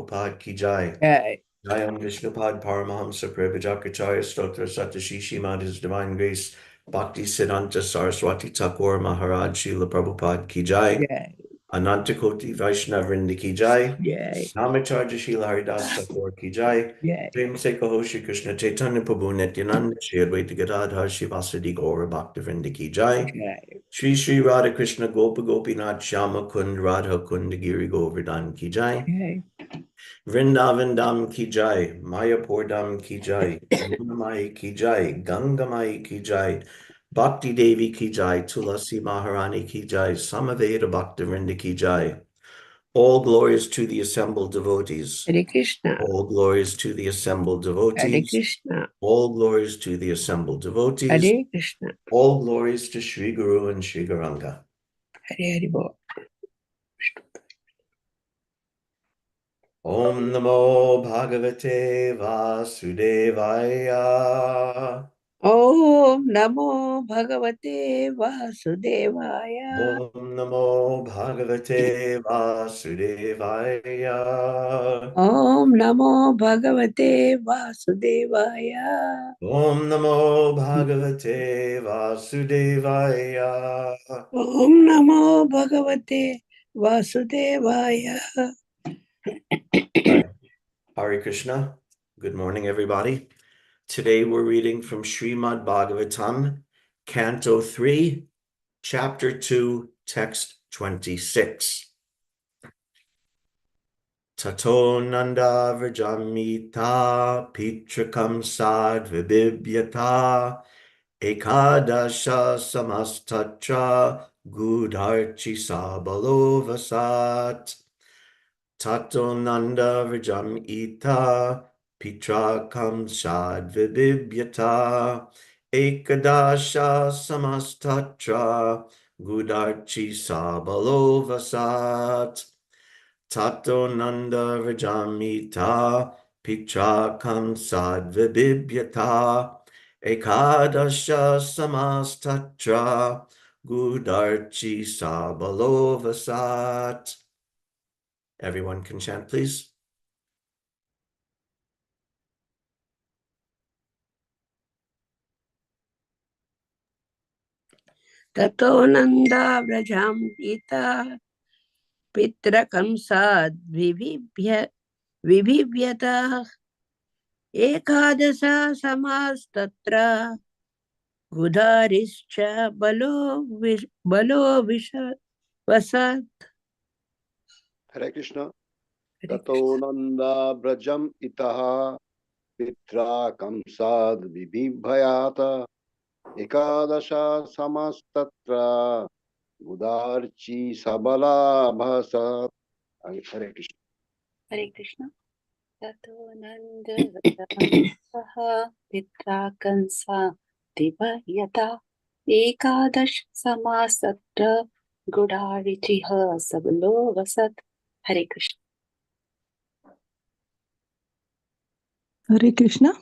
Prabhupada ki jai. Jai. Jayam Vishnupad Paramahamsa Prabhujakacharya Stotra Satashishi Mad His Divine Grace Bhakti Siddhanta Saraswati Thakur Maharaj Srila Prabhupada ki jai. Jai. Anantakoti Vaishnav Vrinda ki jai. Jai. Namacharya Srila Haridas Thakur ki jai. Jai. Prem se kaho Shri Krishna Chaitanya Prabhu Nityananda Shri Advaita Gadadhar Shivasadi Gaura Bhakta Vrinda ki jai. Jai. Shri Shri Radha Krishna Gopa Gopinath Shyama Kund Radha Kund Giri Govardhan ki jai. Jai. Vrindavan Dham ki jai, Mayapur Dham ki jai, Yamuna Mai ki jai, Ganga Mai ki jai, Bhakti Devi ki jai, Tulasi Maharani ki jai, Samaveda Bhaktivinoda ki jai. All glories to the assembled devotees. Hare Krishna. All glories to the assembled Hare devotees. Krishna. All glories to the assembled devotees. Hare Krishna. All glories to Sri Guru and Sri Gauranga. Hare Hare Bol. Om Namo Bhagavate Vasudevaya. Om Namo Bhagavate Vasudevaya. Om Namo Bhagavate Vasudevaya. Om Namo Bhagavate Vasudevaya. Om Namo Bhagavate Vasudevaya. Om Namo Bhagavate Vasudevaya. Hare Krishna. Good morning, everybody. Today we're reading from Srimad Bhagavatam, Canto 3, Chapter 2, Text 26. Tato nanda vrajamita pitrakam sadvibhyata ekadasha samastatra gudharchi sabalovasat. Tato nanda vrajamita pitrakam sadvibhyata ekadasha samastatra gudharchi sabalovasat. Tato nanda vrajamita pitrakam sadvibhyata ekadasha samastatra gudarchi sabalovasat. Everyone can chant, please. Tato Nanda Vrajam Gita Pitrakam Sad Vibhivyata Ekadasa Samastatra Gudarischa Balo Vasat. Hare Krishna. Tato nanda brajam itaha pitra kamsad vibhayata ekadasha samastatra gudarchi sabala bhasat. Hare Krishna. Hare Krishna. Tato nanda saha pitra kansa divayata ekadash samasatra gudarichiha sabalo vasat. Hare Krishna. Hare Krishna.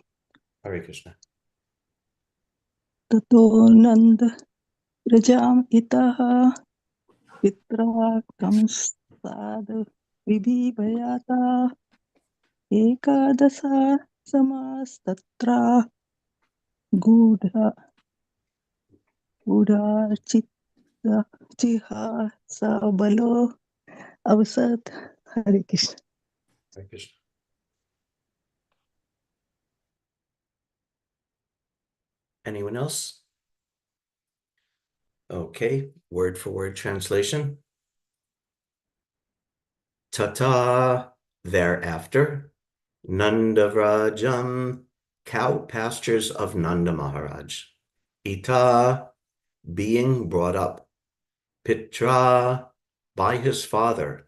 Hare Krishna. Tato nanda rajam itaha pitra kamsad vibhayata ekadasa samastatra gudachita chiha sabalo avasat. Hare Krishna. Hare Krishna. Anyone else? Okay, word for word translation. Tata, thereafter, Nandavrajam, cow pastures of Nanda Maharaj. Ita, being brought up. Pitra, by his father.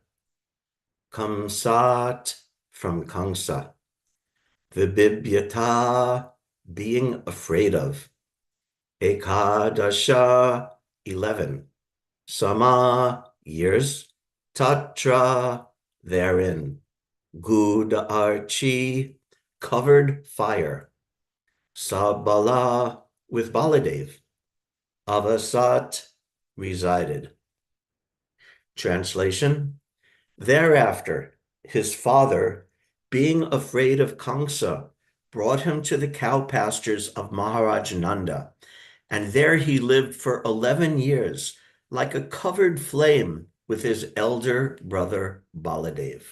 Kamsat, from Kamsa. Vibhyata, being afraid of. Ekadasha, 11. Sama, years. Tatra, therein. Gudarchi, covered fire. Sabala, with Baladev. Avasat, resided. Translation: thereafter, his father being afraid of Kamsa, brought him to the cow pastures of Maharaj Nanda, and there he lived for 11 years, like a covered flame, with his elder brother Baladev.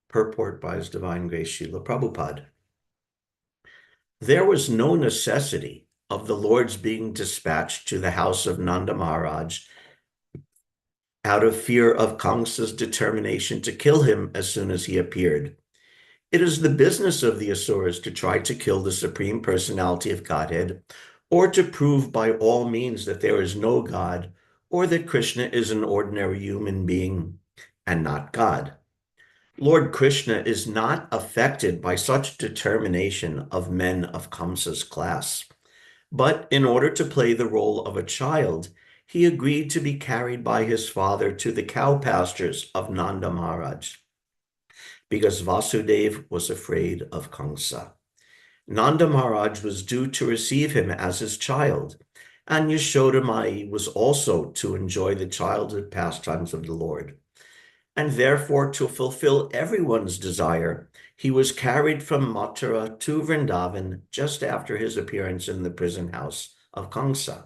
Purport by His Divine Grace Srila Prabhupada. There was no necessity of the Lord's being dispatched to the house of Nanda Maharaj out of fear of Kamsa's determination to kill him as soon as he appeared. It is the business of the Asuras to try to kill the Supreme Personality of Godhead, or to prove by all means that there is no God, or that Krishna is an ordinary human being and not God. Lord Krishna is not affected by such determination of men of Kamsa's class. But in order to play the role of a child, he agreed to be carried by his father to the cow pastures of Nanda Maharaj, because Vasudeva was afraid of Kamsa. Nanda Maharaj was due to receive him as his child, and Yashoda Mai was also to enjoy the childhood pastimes of the Lord. And therefore, to fulfill everyone's desire, he was carried from Mathura to Vrindavan just after his appearance in the prison house of Kamsa.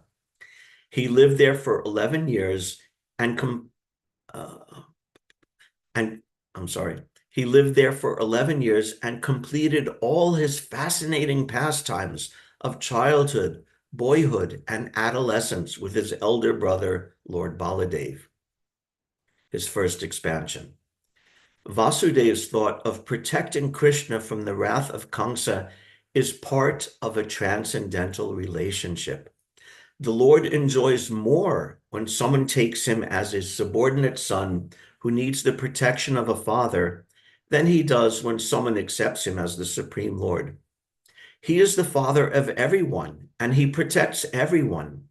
He lived there for 11 years He lived there for 11 years and completed all his fascinating pastimes of childhood, boyhood, and adolescence with his elder brother, Lord Baladev, his first expansion. Vasudev's thought of protecting Krishna from the wrath of Kamsa is part of a transcendental relationship. The Lord enjoys more when someone takes him as his subordinate son who needs the protection of a father than he does when someone accepts him as the Supreme Lord. He is the father of everyone, and he protects everyone.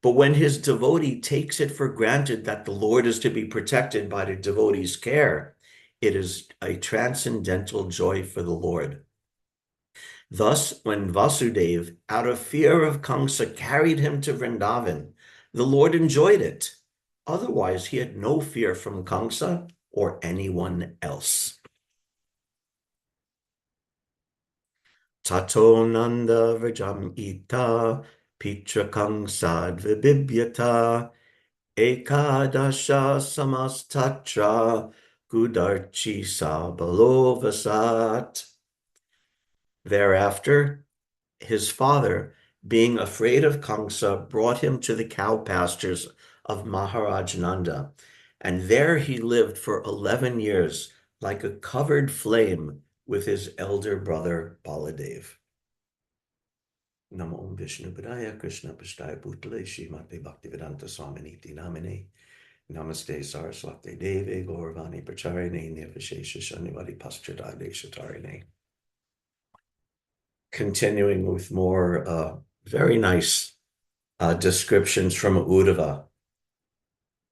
But when his devotee takes it for granted that the Lord is to be protected by the devotee's care, it is a transcendental joy for the Lord. Thus, when Vasudeva, out of fear of Kamsa, carried him to Vrindavan, the Lord enjoyed it. Otherwise, he had no fear from Kamsa or anyone else. Tato Nanda Vrajam Ita Pitra Kamsad Vibhyata Ekadasha Samastatra Gudarchi Sabalovasat. Thereafter, his father, being afraid of Kamsa, brought him to the cow pastures of Maharaj Nanda, and there he lived for 11 years like a covered flame with his elder brother Baladev. Namo Om Vishnu Padaya Krishna Pashtaya Bhutale Srimate Bhaktivedanta Swaminiti Namine Namaste Saraswate Deve Gauravani Pracharine Nirvishesha Shanivari Paschadade Shatarine. Continuing with more very nice descriptions from Uddhava,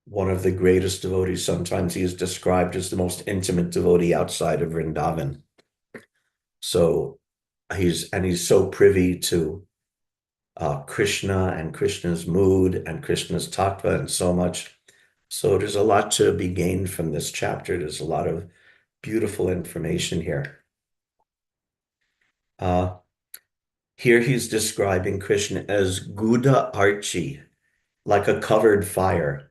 one of the greatest devotees. Sometimes he is described as the most intimate devotee outside of Vrindavan. So he's so privy to Krishna and Krishna's mood and Krishna's tattva and so much. So there's a lot to be gained from this chapter. There's a lot of beautiful information here. Here he's describing Krishna as Guda Archi, like a covered fire.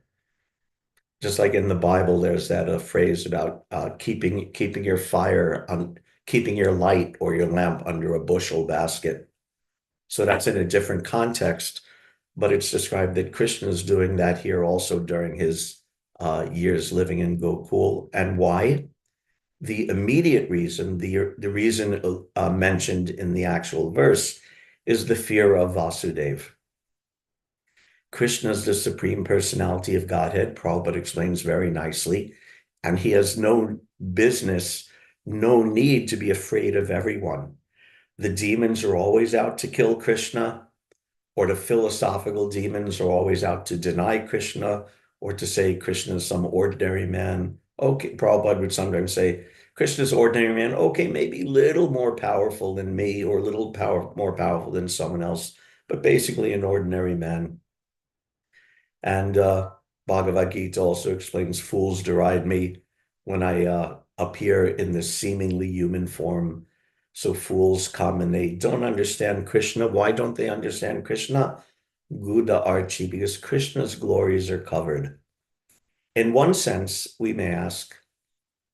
Just like in the Bible, there's that phrase about keeping your fire on, keeping your light or your lamp under a bushel basket. So that's in a different context, but it's described that Krishna is doing that here also during his years living in Gokul. And why? The immediate reason, the reason mentioned in the actual verse, is the fear of Vasudeva. Krishna is the Supreme Personality of Godhead, Prabhupada explains very nicely, and he has no business, no need to be afraid of everyone. The demons are always out to kill Krishna, or the philosophical demons are always out to deny Krishna, or to say Krishna is some ordinary man. Okay, Prabhupada would sometimes say, Krishna's ordinary man, okay, maybe a little more powerful than me, or a little more powerful than someone else, but basically an ordinary man. And Bhagavad Gita also explains, fools deride me when I appear in this seemingly human form. So fools come and they don't understand Krishna. Why don't they understand Krishna? Guda Archi, because Krishna's glories are covered. In one sense, we may ask,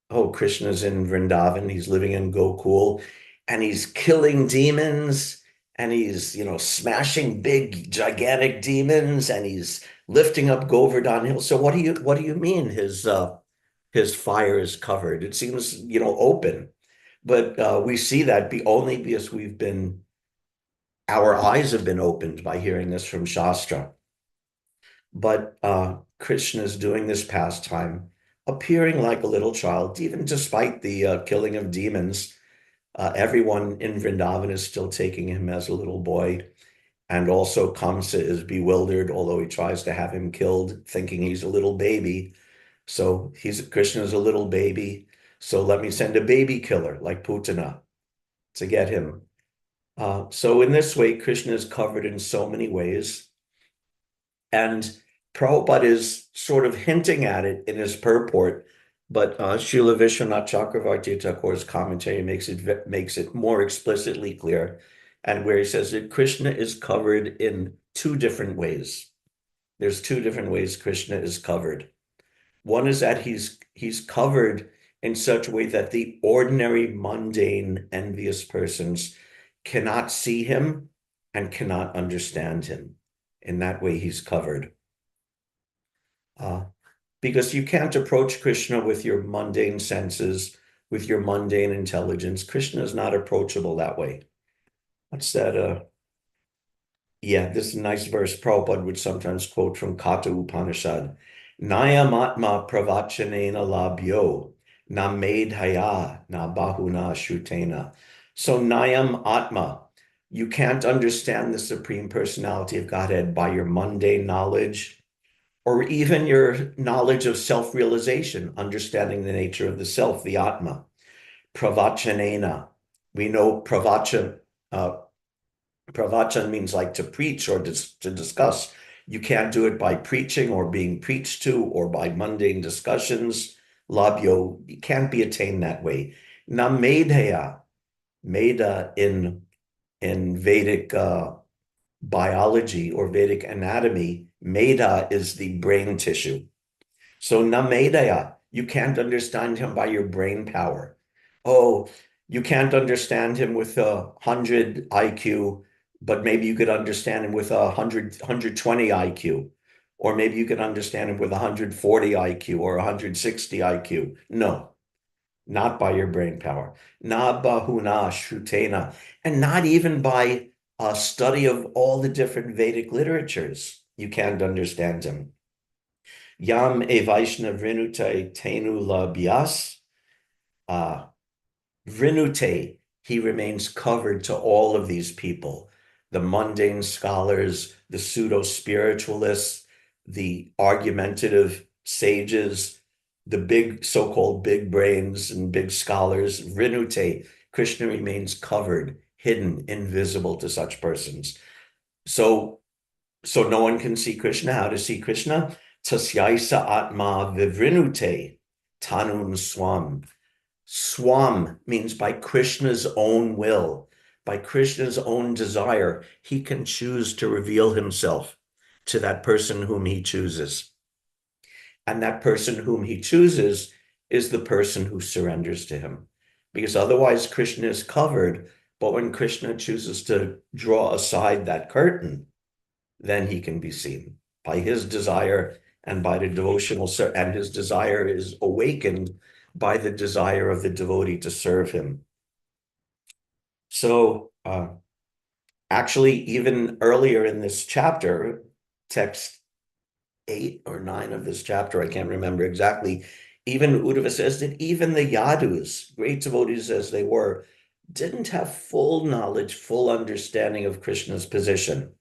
oh, Krishna's in Vrindavan, he's living in Gokul, and he's killing demons, and he's, smashing big, gigantic demons, and he's lifting up Govardhan Hill. So what do you mean his fire is covered? It seems, open. But we see that only because our eyes have been opened by hearing this from Shastra. But Krishna is doing this pastime, appearing like a little child, even despite the killing of demons. Everyone in Vrindavan is still taking him as a little boy. And also Kamsa is bewildered, although he tries to have him killed, thinking he's a little baby. So Krishna's a little baby. So let me send a baby killer like Putana to get him. So in this way, Krishna is covered in so many ways. And Prabhupada is sort of hinting at it in his purport, but Srila Vishwanath Chakravarti Thakur's commentary makes it more explicitly clear, and where he says that Krishna is covered in two different ways. There's two different ways Krishna is covered. One is that he's covered in such a way that the ordinary, mundane, envious persons cannot see him and cannot understand him. In that way, he's covered. Because you can't approach Krishna with your mundane senses, with your mundane intelligence. Krishna is not approachable that way. What's that? This is a nice verse Prabhupada would sometimes quote from Kata Upanishad. Nayamatma pravachanena labhyo na medhaya na bahuna shrutena. So Nayam Atma, you can't understand the Supreme Personality of Godhead by your mundane knowledge or even your knowledge of self-realization, understanding the nature of the self, the Atma. Pravachanena. We know pravachan means like to preach or to discuss. You can't do it by preaching or being preached to or by mundane discussions. Labhyo, you can't be attained that way. Na medhaya, Meda in Vedic biology or Vedic anatomy, Meda is the brain tissue. So na medaya, you can't understand him by your brain power. Oh, you can't understand him with 100 IQ, but maybe you could understand him with 120 IQ. Or maybe you could understand him with 140 IQ or 160 IQ. No, not by your brain power. Na bahuna shrutena. And not even by a study of all the different Vedic literatures. You can't understand him. Yam e Vaishnav Vrinute Tenu Labhyas. Vrinute, he remains covered to all of these people, the mundane scholars, the pseudo-spiritualists, the argumentative sages, the big so-called big brains and big scholars. Vrinute, Krishna remains covered, hidden, invisible to such persons. So no one can see Krishna. How to see Krishna? Tasyaisa atma vivrinute tanun swam. Swam means by Krishna's own will, by Krishna's own desire, he can choose to reveal himself to that person whom he chooses. And that person whom he chooses is the person who surrenders to him. Because otherwise Krishna is covered, but when Krishna chooses to draw aside that curtain, then he can be seen by his desire and by the devotional, and his desire is awakened by the desire of the devotee to serve him. So actually, even earlier in this chapter, text 8 or 9 of this chapter, I can't remember exactly, even Uddhava says that even the Yadus, great devotees as they were, didn't have full knowledge, full understanding of Krishna's position.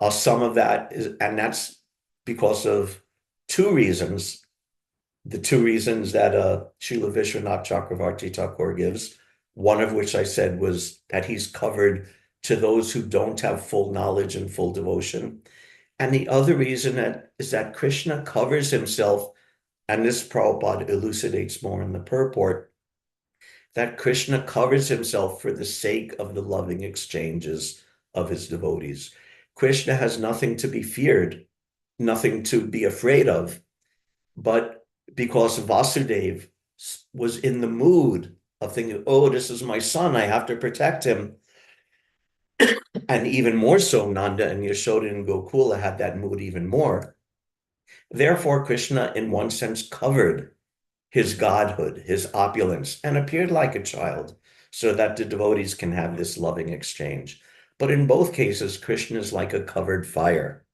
Some of that is, and that's because of two reasons. The two reasons that Srila Vishwanath Chakravarti Thakur gives, one of which I said was that he's covered to those who don't have full knowledge and full devotion. And the other reason is that Krishna covers himself And this Prabhupada elucidates more in the purport that Krishna covers himself for the sake of the loving exchanges of his devotees. Krishna has nothing to be feared, nothing to be afraid of, but because Vasudeva was in the mood of thinking, oh, this is my son, I have to protect him. And even more so, Nanda and Yashoda and Gokula had that mood even more. Therefore, Krishna, in one sense, covered his godhood, his opulence, and appeared like a child so that the devotees can have this loving exchange. But in both cases, Krishna is like a covered fire.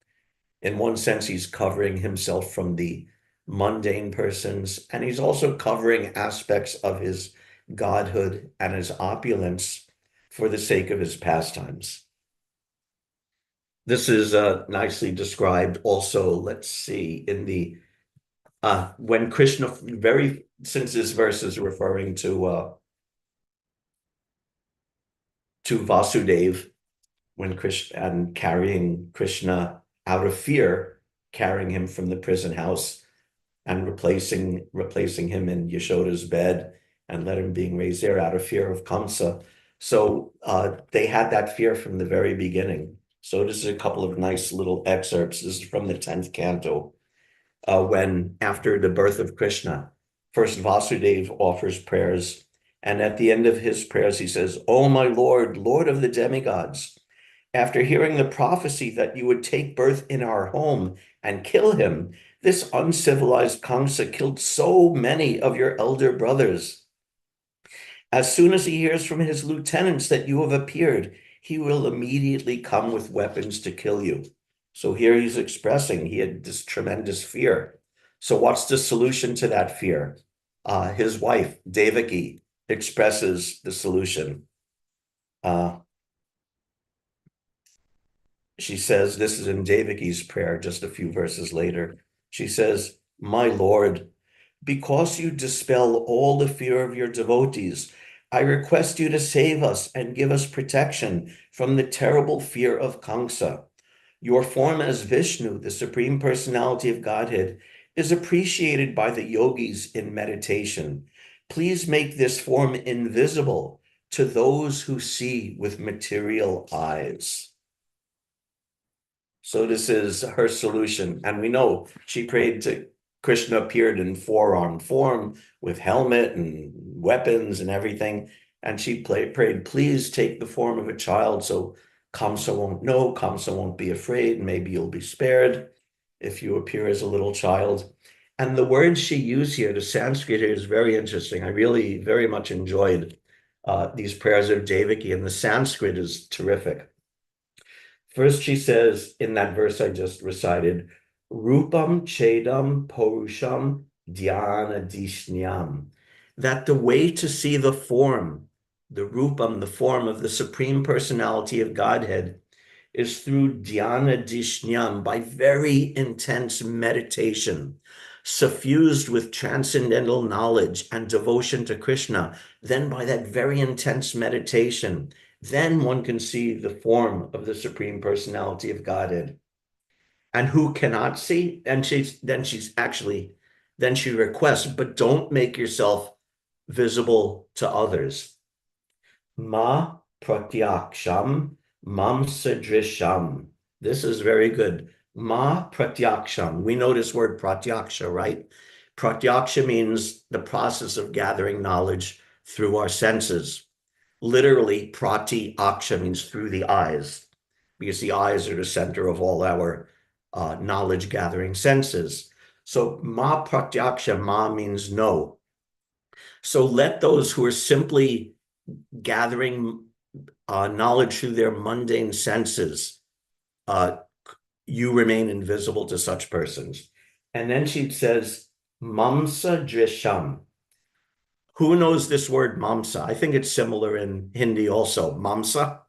In one sense, he's covering himself from the mundane persons, and he's also covering aspects of his godhood and his opulence for the sake of his pastimes. This is nicely described also, let's see, in the when Krishna, since this verse is referring to Vasudeva, when Krishna and carrying Krishna out of fear, carrying him from the prison house and replacing him in Yashoda's bed and let him being raised there out of fear of Kamsa. So they had that fear from the very beginning. So this is a couple of nice little excerpts. This is from the 10th canto. When after the birth of Krishna, first Vasudeva offers prayers, and at the end of his prayers he says, "Oh my Lord, Lord of the demigods, after hearing the prophecy that you would take birth in our home and kill him, this uncivilized Kamsa killed so many of your elder brothers. As soon as he hears from his lieutenants that you have appeared, he will immediately come with weapons to kill you." So here he's expressing he had this tremendous fear. So what's the solution to that fear? His wife, Devaki, expresses the solution. She says, this is in Devaki's prayer, just a few verses later. She says, "My Lord, because you dispel all the fear of your devotees, I request you to save us and give us protection from the terrible fear of Kamsa. Your form as Vishnu, the Supreme Personality of Godhead, is appreciated by the yogis in meditation. Please make this form invisible to those who see with material eyes." So this is her solution. And we know she prayed to Krishna appeared in four-armed form with helmet and weapons and everything. And she prayed, please take the form of a child so Kamsa won't know, Kamsa won't be afraid, maybe you'll be spared if you appear as a little child. And the words she used here, the Sanskrit here, is very interesting. I really very much enjoyed these prayers of Devaki, and the Sanskrit is terrific. First, she says in that verse I just recited, Rupam Chedam Porusham Dhyana Dishnyam, that the way to see the form, the Rupam, the form of the Supreme Personality of Godhead, is through Dhyana Dishnyam, by very intense meditation, suffused with transcendental knowledge and devotion to Krishna. Then by that very intense meditation, then one can see the form of the Supreme Personality of Godhead. And who cannot see? And then she requests, but don't make yourself visible to others. Ma pratyaksham mam sadrisham. This is very good. Ma pratyaksham. We know this word pratyaksha, right? Pratyaksha means the process of gathering knowledge through our senses. Literally, prati aksha means through the eyes, because the eyes are the center of all our knowledge gathering senses. So ma pratyaksha, ma means no. So let those who are simply gathering knowledge through their mundane senses, you remain invisible to such persons. And then she says, mamsa drisham. Who knows this word mamsa? I think it's similar in Hindi also, mamsa.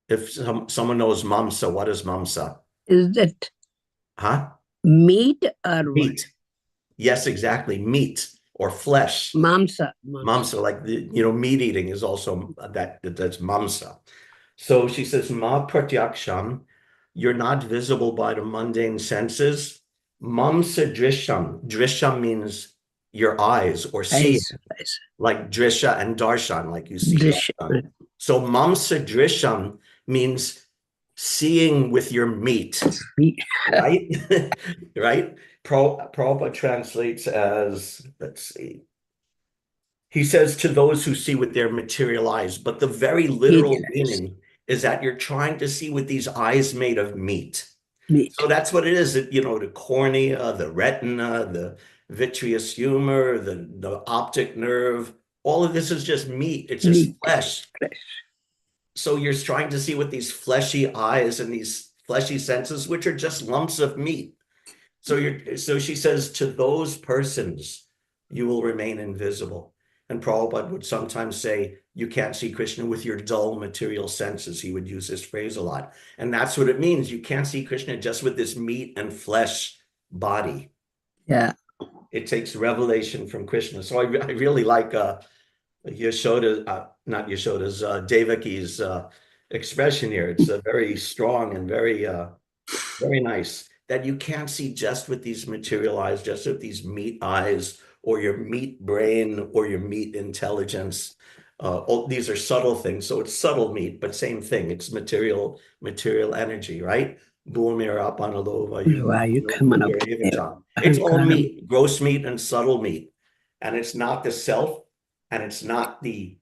If someone knows mamsa, what is mamsa? Is that Huh? meat or what? Meat. Yes, exactly. Meat or flesh. Mamsa. Mamsa, like meat eating is also that's mamsa. So she says, ma pratyaksham, you're not visible by the mundane senses. Mamsa drisham. Drisham means your eyes or seeing, Eyes. like drisha and darshan, like you see Dish. darshan. So mamsa drisham means seeing with your meat, right? Right? Prabhupada translates as, let's see. He says to those who see with their material eyes, but the very literal meaning is that you're trying to see with these eyes made of meat. Meat. So that's what it is. You know, the cornea, the retina, the vitreous humor, the optic nerve, all of this is just meat. It's just Meat. flesh. So you're trying to see with these fleshy eyes and these fleshy senses, which are just lumps of meat. So she says, to those persons, you will remain invisible. And Prabhupada would sometimes say, you can't see Krishna with your dull material senses. He would use this phrase a lot. And that's what it means. You can't see Krishna just with this meat and flesh body. Yeah. It takes revelation from Krishna. So I really like Yashoda, not Yashoda's, Devaki's expression here. It's very strong and very nice, that you can't see just with these material eyes, just with these meat eyes, or your meat brain, or your meat intelligence. These are subtle things. So it's subtle meat, but same thing. It's material energy, right? It's all meat, gross meat and subtle meat. And it's not the self, and it's not the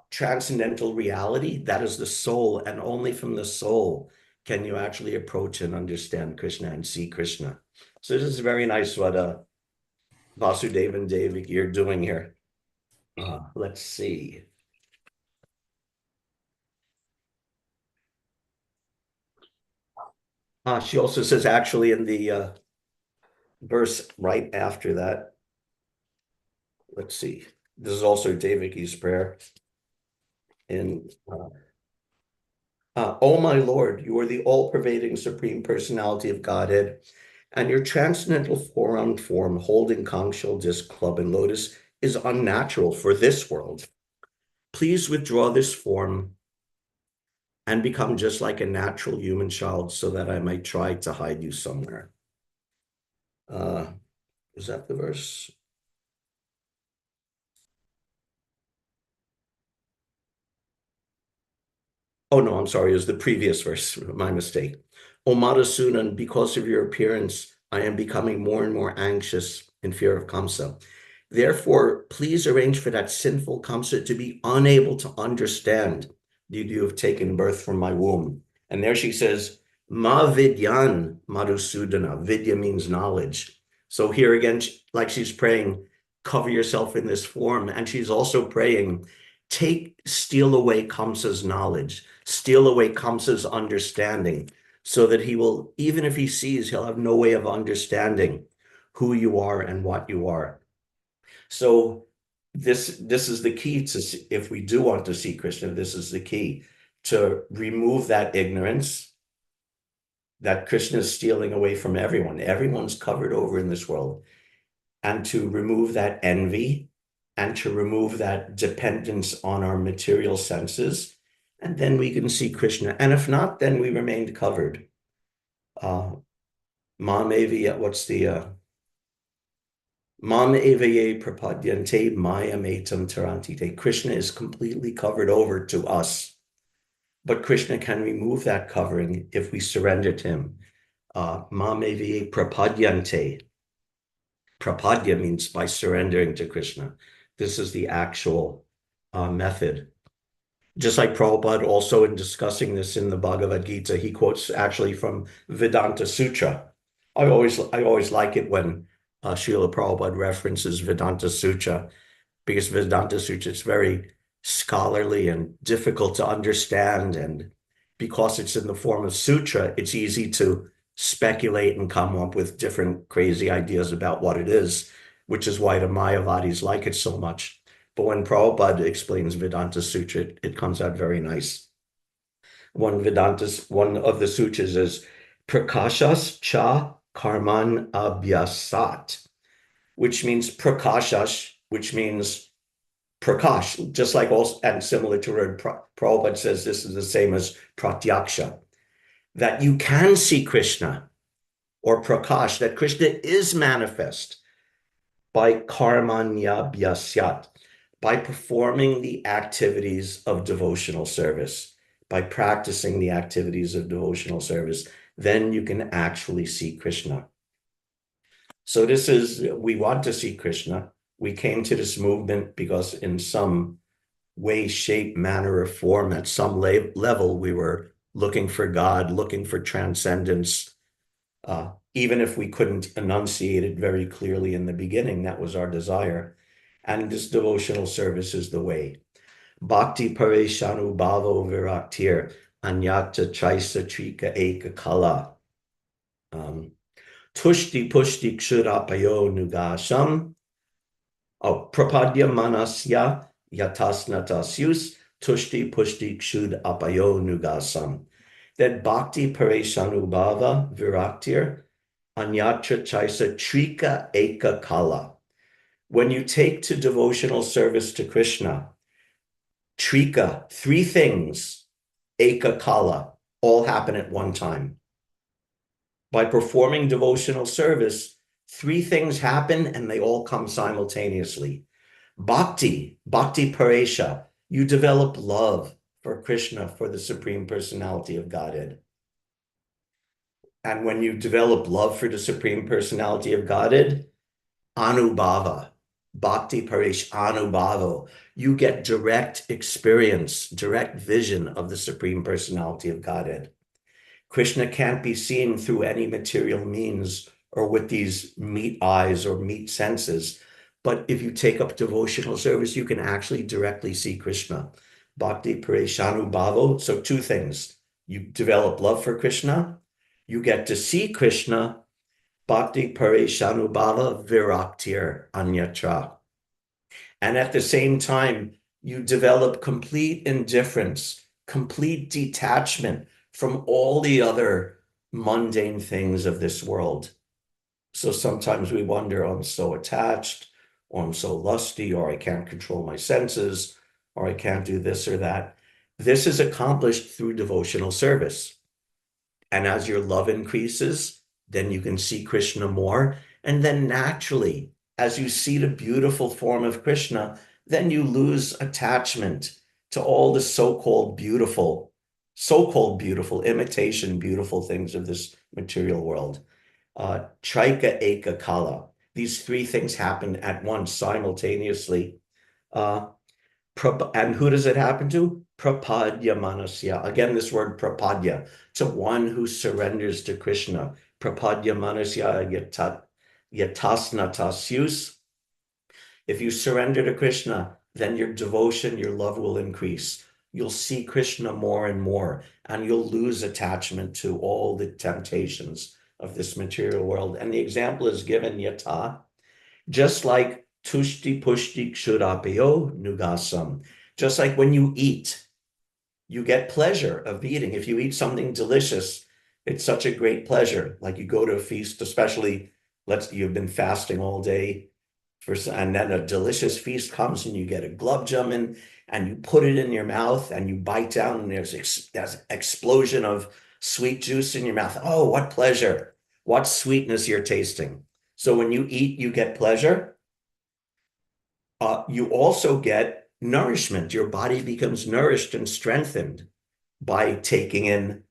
transcendental reality. That is the soul, and only from the soul can you actually approach and understand Krishna and see Krishna. So this is very nice what Vasudeva and Devaki you're doing here. Let's see. She also says, actually, in the verse right after that, let's see. This is also Devaki's prayer. Oh my Lord, you are the all-pervading Supreme Personality of Godhead, and your transcendental four-armed form holding conch shell, disc, club, and lotus is unnatural for this world. Please withdraw this form and become just like a natural human child so that I might try to hide you somewhere. Is that the verse? Oh, no, I'm sorry. It was the previous verse. My mistake. O Madhusudan, because of your appearance, I am becoming more and more anxious in fear of Kamsa. Therefore, please arrange for that sinful Kamsa to be unable to understand you have taken birth from my womb. And there she says, Ma vidyan Madhusudana. Vidya means knowledge. So here again, like she's praying, cover yourself in this form. And she's also praying, steal away Kamsa's knowledge, steal away Kamsa's understanding, so that he will, even if he sees, he'll have no way of understanding who you are and what you are. So this is the key to see, if we do want to see Krishna, this is the key to remove that ignorance that Krishna is stealing away from everyone. Everyone's covered over in this world. And to remove that envy and to remove that dependence on our material senses. And then we can see Krishna. And if not, then we remained covered. Mam evaye prapadyante maya metam tarantite. Krishna is completely covered over to us. But Krishna can remove that covering if we surrender to him. Mam evaye prapadyante. Prapadya means by surrendering to Krishna. This is the actual method. Just like Prabhupada, also in discussing this in the Bhagavad Gita, he quotes actually from Vedanta Sutra. I always like it when Srila Prabhupada references Vedanta Sutra, because Vedanta Sutra is very scholarly and difficult to understand. And because it's in the form of sutra, it's easy to speculate and come up with different crazy ideas about what it is, which is why the Mayavadis like it so much. But when Prabhupada explains Vedanta Sutra, it comes out very nice. One of the sutras is Prakashas Cha Karman Abhyasat, which means Prakashas, which means Prakash, just like also, and similar to word Prabhupada says this is the same as Pratyaksha, that you can see Krishna or prakash, that Krishna is manifest by karmanya bhyasyat, by performing the activities of devotional service, by practicing the activities of devotional service, then you can actually see Krishna. So we want to see Krishna. We came to this movement because in some way, shape, manner, or form, at some level, we were looking for God, looking for transcendence. Even if we couldn't enunciate it very clearly in the beginning, that was our desire. And this devotional service is the way. Bhakti pareshanu bhavo viraktir anyata chaisa trika eka kala. Tushti pushti kshurapayo nugasham. Oh, prapadya manasya yatasnatasyus tushti pushti kshud apayo nugasam. That bhakti pareshanubhava viraktir anyatra chaisa trika eka kala. When you take to devotional service to Krishna, trika, three things, eka kala, all happen at one time. By performing devotional service, three things happen and they all come simultaneously. Bhakti paresha, you develop love for Krishna, for the Supreme Personality of Godhead. And when you develop love for the Supreme Personality of Godhead, anubhava, bhakti paresh anubhavo, you get direct experience, direct vision of the Supreme Personality of Godhead. Krishna can't be seen through any material means or with these meat eyes or meat senses. But if you take up devotional service, you can actually directly see Krishna. Bhakti pareshanu bhavo. So two things. You develop love for Krishna. You get to see Krishna. Bhakti pareshanu bhava viraktir anyatra. And at the same time, you develop complete indifference, complete detachment from all the other mundane things of this world. So sometimes we wonder, oh, I'm so attached, or I'm so lusty, or I can't control my senses, or I can't do this or that. This is accomplished through devotional service. And as your love increases, then you can see Krishna more. And then naturally, as you see the beautiful form of Krishna, then you lose attachment to all the so-called beautiful, imitation beautiful things of this material world. Traika eka kala. These three things happen at once, simultaneously. And who does it happen to? Prapadya manasya. Again, this word prapadya, to one who surrenders to Krishna. Prapadya manasya yatasnatasyus. If you surrender to Krishna, then your devotion, your love will increase. You'll see Krishna more and more, and you'll lose attachment to all the temptations of this material world. And the example is given yata, just like tushti pushti kshurapyo nugasam. Just like when you eat, you get pleasure of eating. If you eat something delicious, it's such a great pleasure. Like you go to a feast, especially you've been fasting all day, and then a delicious feast comes and you get a gulab jamun and you put it in your mouth and you bite down and there's an explosion of sweet juice in your mouth. Oh, what pleasure. What sweetness you're tasting. So when you eat, you get pleasure. You also get nourishment. Your body becomes nourished and strengthened by taking in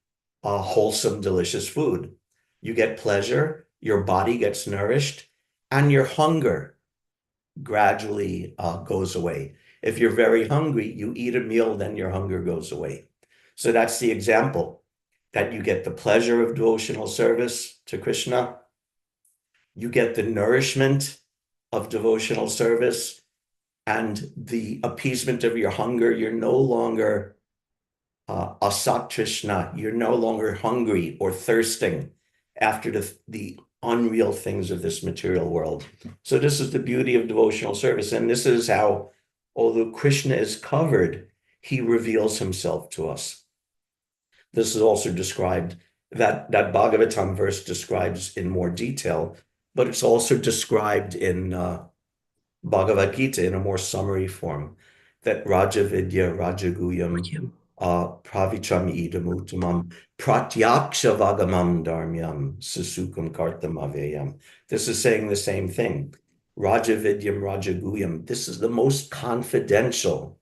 wholesome, delicious food. You get pleasure, your body gets nourished, and your hunger gradually goes away. If you're very hungry, you eat a meal, then your hunger goes away. So that's the example, that you get the pleasure of devotional service to Krishna. You get the nourishment of devotional service and the appeasement of your hunger. You're no longer asat trishna. You're no longer hungry or thirsting after the unreal things of this material world. So this is the beauty of devotional service. And this is how, although Krishna is covered, he reveals himself to us. This is also described, that Bhagavatam verse describes in more detail, but it's also described in Bhagavad Gita in a more summary form, that Raja Vidya, Raja Guyam, Pravicham idam uttamam pratyaksha vagamam dharmyam susukam kartam aveyam. This is saying the same thing. Rajavidyam Rajaguyam. This is the most confidential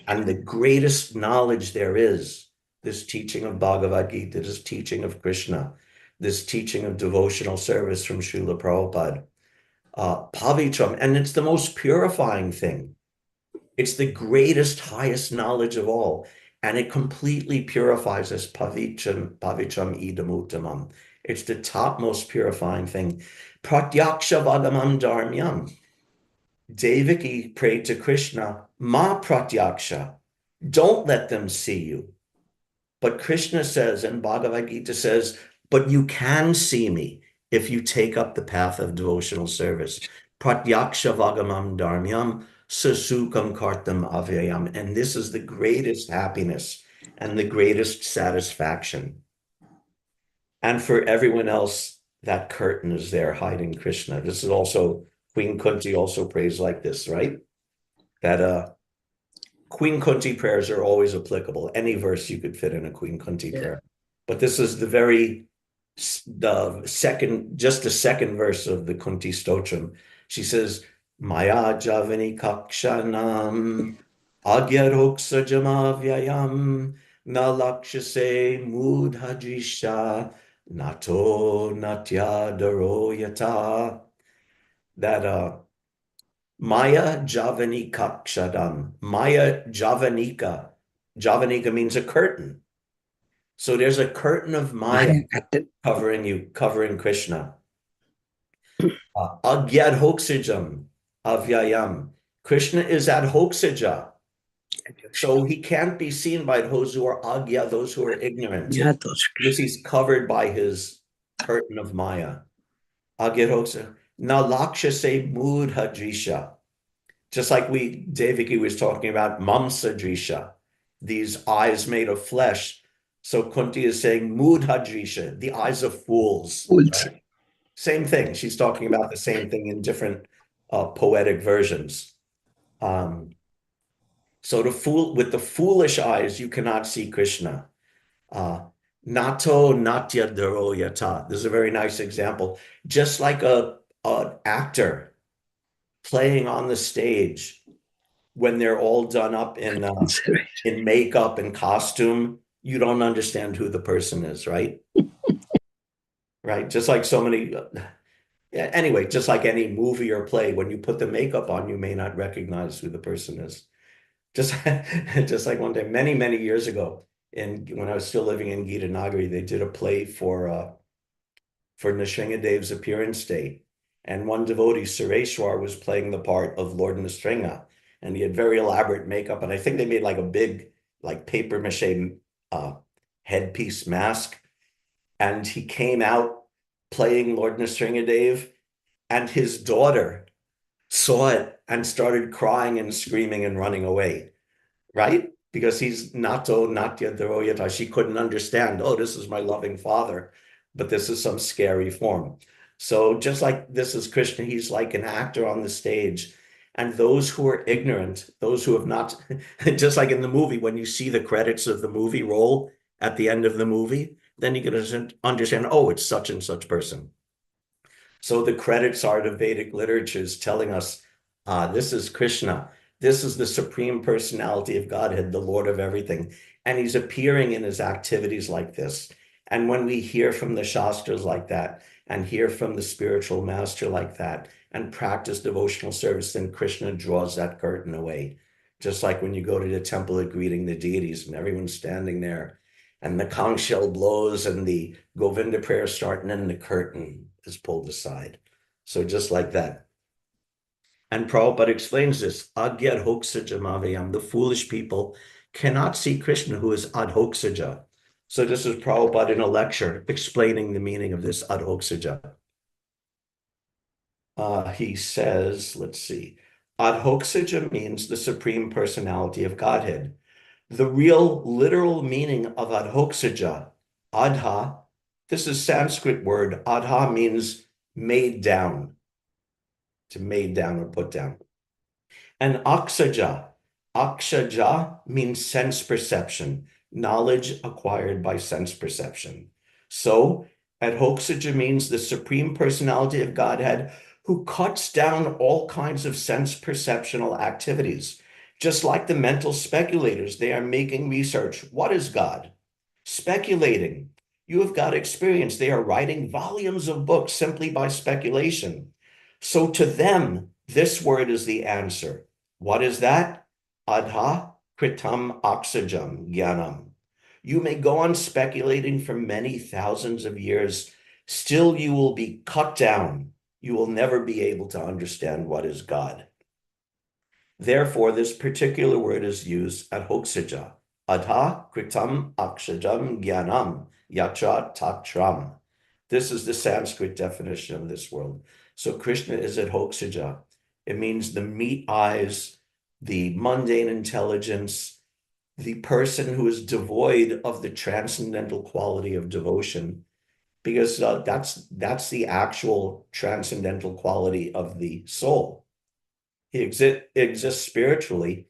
and the greatest knowledge there is. This teaching of Bhagavad Gita, this teaching of Krishna, this teaching of devotional service from Srila Prabhupada. Pavitram, and it's the most purifying thing. It's the greatest, highest knowledge of all. And it completely purifies us. Pavitram idam uttamam. It's the topmost purifying thing. Pratyaksha vagamam dharmyam. Devaki prayed to Krishna, Ma pratyaksha. Don't let them see you. But Krishna says, and Bhagavad Gita says, but you can see me if you take up the path of devotional service. Pratyaksha vagamam dharmyam susukam kartam avyayam. And this is the greatest happiness and the greatest satisfaction. And for everyone else, that curtain is there hiding Krishna. This is also, Queen Kunti also prays like this, right? That Queen Kunti prayers are always applicable. Any verse you could fit in a Queen Kunti prayer. But this is the second verse of the Kunti Stotram. She says, Maya Javani Kakshanam Agyaroksa Jamavyayam Nalakshase Mudhajisha Nato Natyadaro Yata. That Maya Javani Kakshadam. Maya Javanika. Javanika means a curtain. So there's a curtain of Maya covering you, covering Krishna. Agyad Hoksijam Avyayam. Krishna is at Hoksaja. So he can't be seen by those who are Agya, those who are ignorant. Because he's covered by his curtain of Maya. Agyad Hoksaja. Nalaksha se Mudhadrisha. Just like Devaki was talking about Mamsa Drisha, these eyes made of flesh. So Kunti is saying Mudhadrisha, the eyes of fools. Right? Same thing. She's talking about the same thing in different poetic versions. So with the foolish eyes, you cannot see Krishna. Nato natya daro yata. This is a very nice example. Just like an actor playing on the stage, when they're all done up in makeup and costume, you don't understand who the person is, right? Right? Just like so many, anyway, just like any movie or play, when you put the makeup on, you may not recognize who the person is. Just like one day, many, many years ago, when I was still living in Gita Nagari, they did a play for Nrsingadev's appearance day. And one devotee, Sureshwar, was playing the part of Lord Nrsinga. And he had very elaborate makeup. And I think they made like a big, like paper mache headpiece mask. And he came out playing Lord Nrsingadev. And his daughter saw it and started crying and screaming and running away, right? Because he's nato natya daroyata. She couldn't understand, oh, this is my loving father, but this is some scary form. So just like this is Krishna, he's like an actor on the stage. And those who are ignorant, those who have not, just like in the movie, when you see the credits of the movie roll at the end of the movie, then you can understand, oh, it's such and such person. So the credits are the Vedic literatures telling us, this is Krishna. This is the Supreme Personality of Godhead, the Lord of everything. And he's appearing in his activities like this. And when we hear from the Shastras like that, and hear from the spiritual master like that, and practice devotional service, then Krishna draws that curtain away. Just like when you go to the temple at greeting the deities and everyone's standing there, and the conch shell blows and the Govinda prayers start, and then the curtain is pulled aside. So just like that. And Prabhupada explains this, Agyad Hoksaja Mavayam, the foolish people cannot see Krishna who is Adhoksaja. So this is Prabhupada in a lecture explaining the meaning of this Adhoksaja. He says, let's see, Adhoksaja means the Supreme Personality of Godhead. The real literal meaning of Adhoksaja, Adha, this is Sanskrit word. Adha means made down, to made down or put down. And Aksaja, Akshaja means sense perception, knowledge acquired by sense perception. So, Adhokshaja means the Supreme Personality of Godhead who cuts down all kinds of sense perceptional activities. Just like the mental speculators, they are making research. What is God? Speculating. You have got experience. They are writing volumes of books simply by speculation. So to them, this word is the answer. What is that? Adha kritam oxyjam jnanam. You may go on speculating for many thousands of years. Still, you will be cut down. You will never be able to understand what is God. Therefore, this particular word is used at Hoksija. Adha kritam akshajam jnanam yacha tatram. This is the Sanskrit definition of this word. So Krishna is at Hoksija. It means the meat eyes, the mundane intelligence, the person who is devoid of the transcendental quality of devotion, because that's the actual transcendental quality of the soul. He exists spiritually,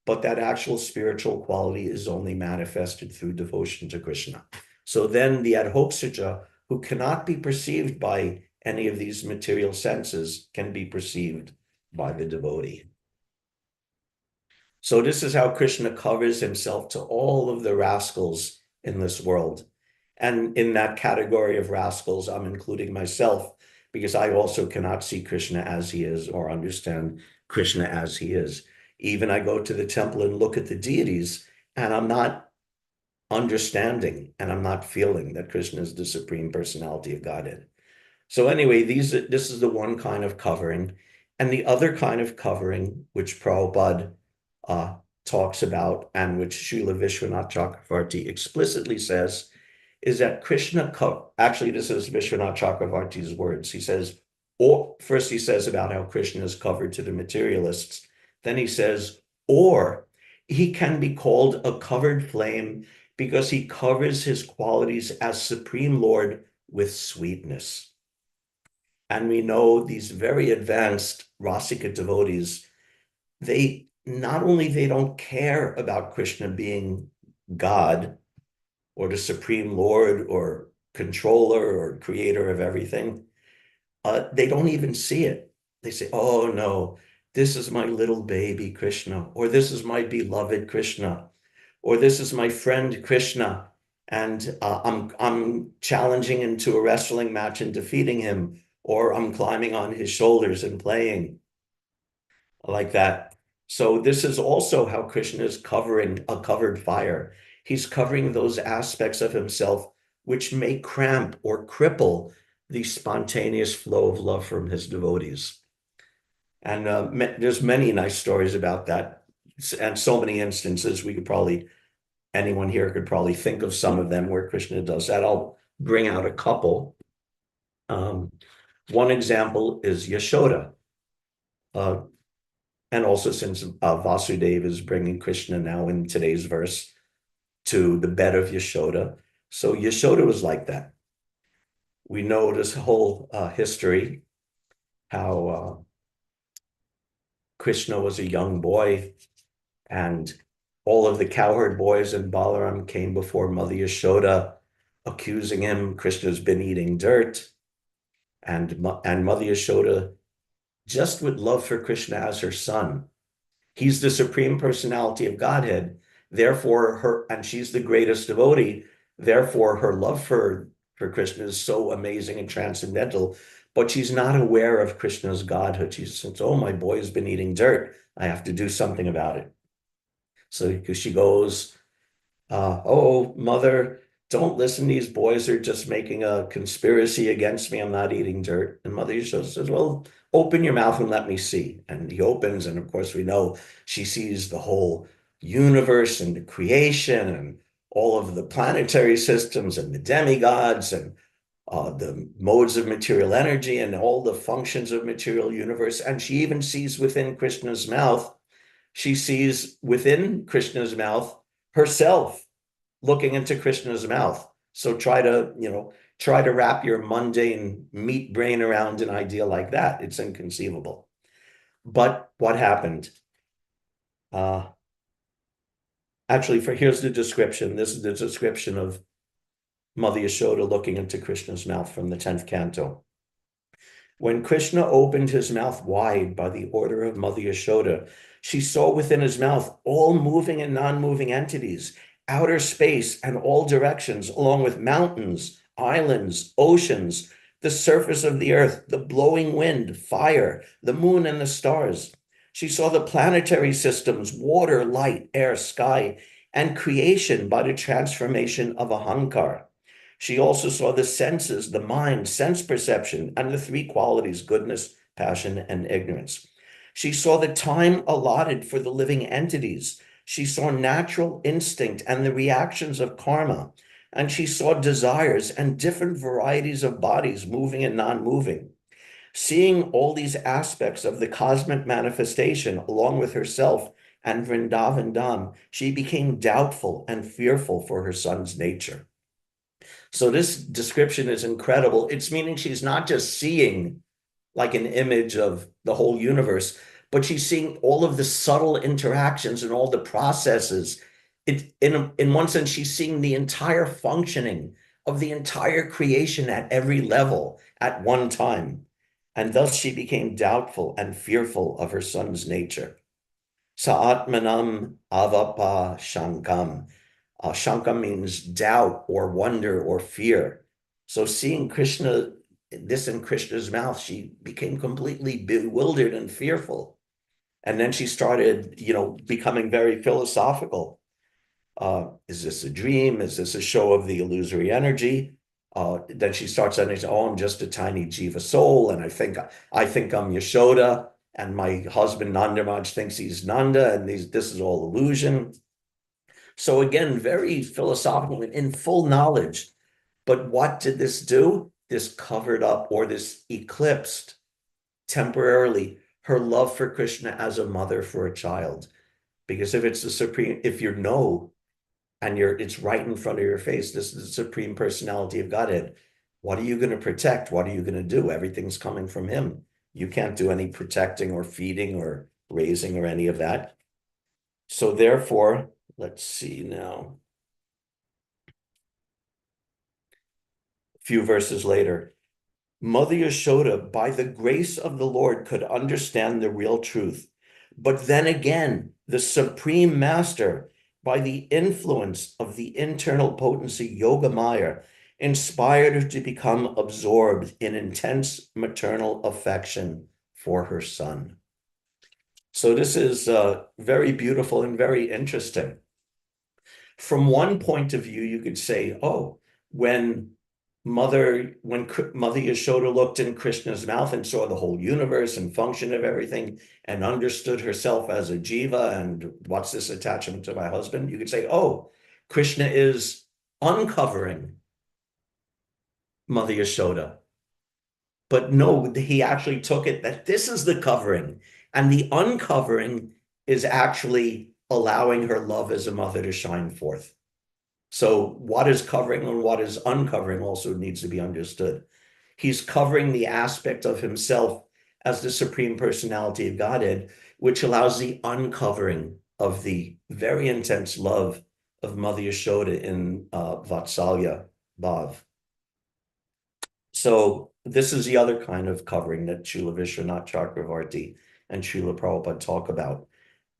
but that actual spiritual quality is only manifested through devotion to Krishna. So then the Adhokshaja, who cannot be perceived by any of these material senses, can be perceived by the devotee. So this is how Krishna covers himself to all of the rascals in this world. And in that category of rascals, I'm including myself, because I also cannot see Krishna as he is or understand Krishna as he is. Even I go to the temple and look at the deities, and I'm not understanding and I'm not feeling that Krishna is the Supreme Personality of Godhead. So anyway, this is the one kind of covering. And the other kind of covering, which Prabhupada talks about and which Srila Vishwanath Chakravarti explicitly says, is that Krishna, actually this is Vishwanath Chakravarti's words. He says, or first he says about how Krishna is covered to the materialists. Then he says, or he can be called a covered flame because he covers his qualities as Supreme Lord with sweetness. And we know these very advanced Rasika devotees, they not only they don't care about Krishna being God or the Supreme Lord or controller or creator of everything, they don't even see it. They say, oh no, this is my little baby Krishna, or this is my beloved Krishna, or this is my friend Krishna, and I'm challenging into a wrestling match and defeating him, or I'm climbing on his shoulders and playing like that. So this is also how Krishna is covering a covered fire. He's covering those aspects of himself which may cramp or cripple the spontaneous flow of love from his devotees. And there's many nice stories about that, and so many instances. Anyone here could probably think of some of them where Krishna does that. I'll bring out a couple. One example is Yashoda. And also since Vasudeva is bringing Krishna now in today's verse to the bed of Yashoda. So Yashoda was like that. We know this whole history, how Krishna was a young boy and all of the cowherd boys and Balaram came before Mother Yashoda accusing him Krishna's been eating dirt. And Mother Yashoda, just with love for Krishna as her son, he's the Supreme Personality of Godhead. Therefore, and she's the greatest devotee. Therefore, her love for Krishna is so amazing and transcendental, but she's not aware of Krishna's godhood. She says, oh, my boy has been eating dirt. I have to do something about it. So she goes, oh, mother, don't listen. These boys are just making a conspiracy against me. I'm not eating dirt. And Mother Yashoda says, well, open your mouth and let me see. And he opens, and of course we know she sees the whole universe and the creation and all of the planetary systems and the demigods and the modes of material energy and all the functions of material universe. And she even sees within Krishna's mouth, she sees within Krishna's mouth herself looking into Krishna's mouth. So try to wrap your mundane meat brain around an idea like that. It's inconceivable. But what happened? Actually, here's the description. This is the description of Mother Yashoda looking into Krishna's mouth from the 10th canto. When Krishna opened his mouth wide by the order of Mother Yashoda, she saw within his mouth all moving and non-moving entities, outer space and all directions, along with mountains, islands, oceans, the surface of the earth, the blowing wind, fire, the moon and the stars. She saw the planetary systems, water, light, air, sky, and creation by the transformation of Ahankar. She also saw the senses, the mind, sense perception, and the three qualities, goodness, passion, and ignorance. She saw the time allotted for the living entities. She saw natural instinct and the reactions of karma. And she saw desires and different varieties of bodies, moving and non-moving. Seeing all these aspects of the cosmic manifestation along with herself and Vrindavan Dham, she became doubtful and fearful for her son's nature. So this description is incredible. It's meaning she's not just seeing like an image of the whole universe, but she's seeing all of the subtle interactions and all the processes. In one sense, she's seeing the entire functioning of the entire creation at every level at one time. And thus she became doubtful and fearful of her son's nature. Sa'atmanam avapa shankam. Shanka means doubt or wonder or fear. So seeing Krishna, this in Krishna's mouth, she became completely bewildered and fearful. And then she started, becoming very philosophical. Is this a dream? Is this a show of the illusory energy? Then she starts understanding, oh, I'm just a tiny jiva soul, and I think I'm Yashoda, and my husband Nandamaj thinks he's Nanda, and this is all illusion. So again, very philosophical and in full knowledge. But what did this do? This covered up or this eclipsed temporarily her love for Krishna as a mother for a child. Because if it's the supreme, if you know, and it's right in front of your face, this is the supreme personality of Godhead. What are you going to protect? What are you going to do? Everything's coming from him. You can't do any protecting or feeding or raising or any of that. So therefore, let's see now. A few verses later, Mother Yashoda, by the grace of the Lord, could understand the real truth. But then again, the Supreme Master, by the influence of the internal potency Yoga Maya, inspired her to become absorbed in intense maternal affection for her son. So this is very beautiful and very interesting. From one point of view, you could say, oh, when Mother Yashoda looked in Krishna's mouth and saw the whole universe and function of everything and understood herself as a jiva and what's this attachment to my husband, you could say, oh, Krishna is uncovering Mother Yashoda. But no, he actually took it that this is the covering, and the uncovering is actually allowing her love as a mother to shine forth. So what is covering and what is uncovering also needs to be understood. He's covering the aspect of himself as the Supreme Personality of Godhead, which allows the uncovering of the very intense love of Mother Yashoda in Vatsalya Bhav. So this is the other kind of covering that Srila Vishwanath Chakravarti and Srila Prabhupada talk about,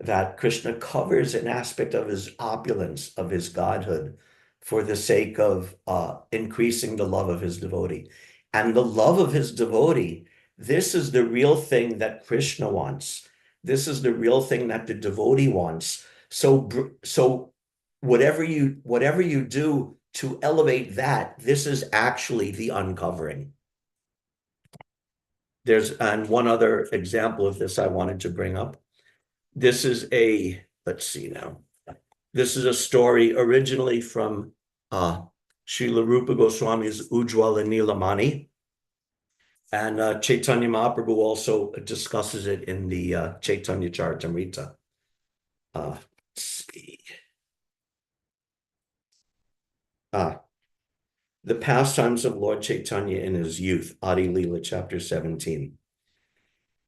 that Krishna covers an aspect of his opulence, of his godhood, for the sake of increasing the love of his devotee. And the love of his devotee, this is the real thing that Krishna wants. This is the real thing that the devotee wants. So whatever you do to elevate that, this is actually the uncovering. And one other example of this I wanted to bring up. This is let's see now. This is a story originally from Srila Rupa Goswami's Ujjwala Nilamani. And Chaitanya Mahaprabhu also discusses it in the Chaitanya Charitamrita. Let's see. The pastimes of Lord Chaitanya in his youth, Adi Leela, chapter 17.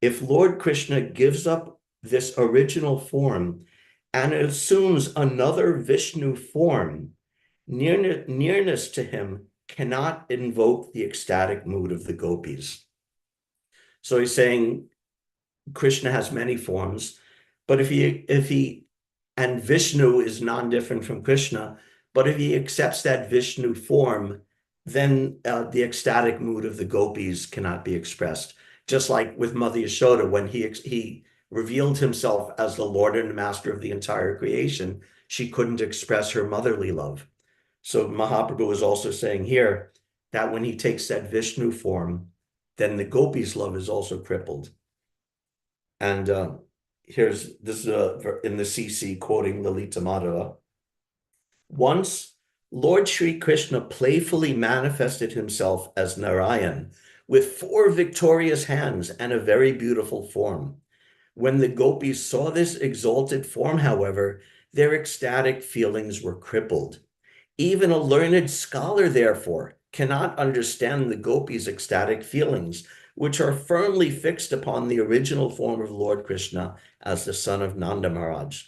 If Lord Krishna gives up this original form and assumes another Vishnu form, nearness to him cannot invoke the ecstatic mood of the gopis. So he's saying Krishna has many forms, but and Vishnu is non-different from Krishna, but if he accepts that Vishnu form, then the ecstatic mood of the gopis cannot be expressed. Just like with Mother Yashoda, when he revealed himself as the Lord and Master of the entire creation, she couldn't express her motherly love. So Mahaprabhu is also saying here that when he takes that Vishnu form, then the gopis' love is also crippled. And this is in the CC quoting Lalita Madhava. Once Lord Sri Krishna playfully manifested himself as Narayan with 4 victorious hands and a very beautiful form. When the gopis saw this exalted form, however, their ecstatic feelings were crippled. Even a learned scholar, therefore, cannot understand the gopis' ecstatic feelings, which are firmly fixed upon the original form of Lord Krishna as the son of Nanda Maharaj.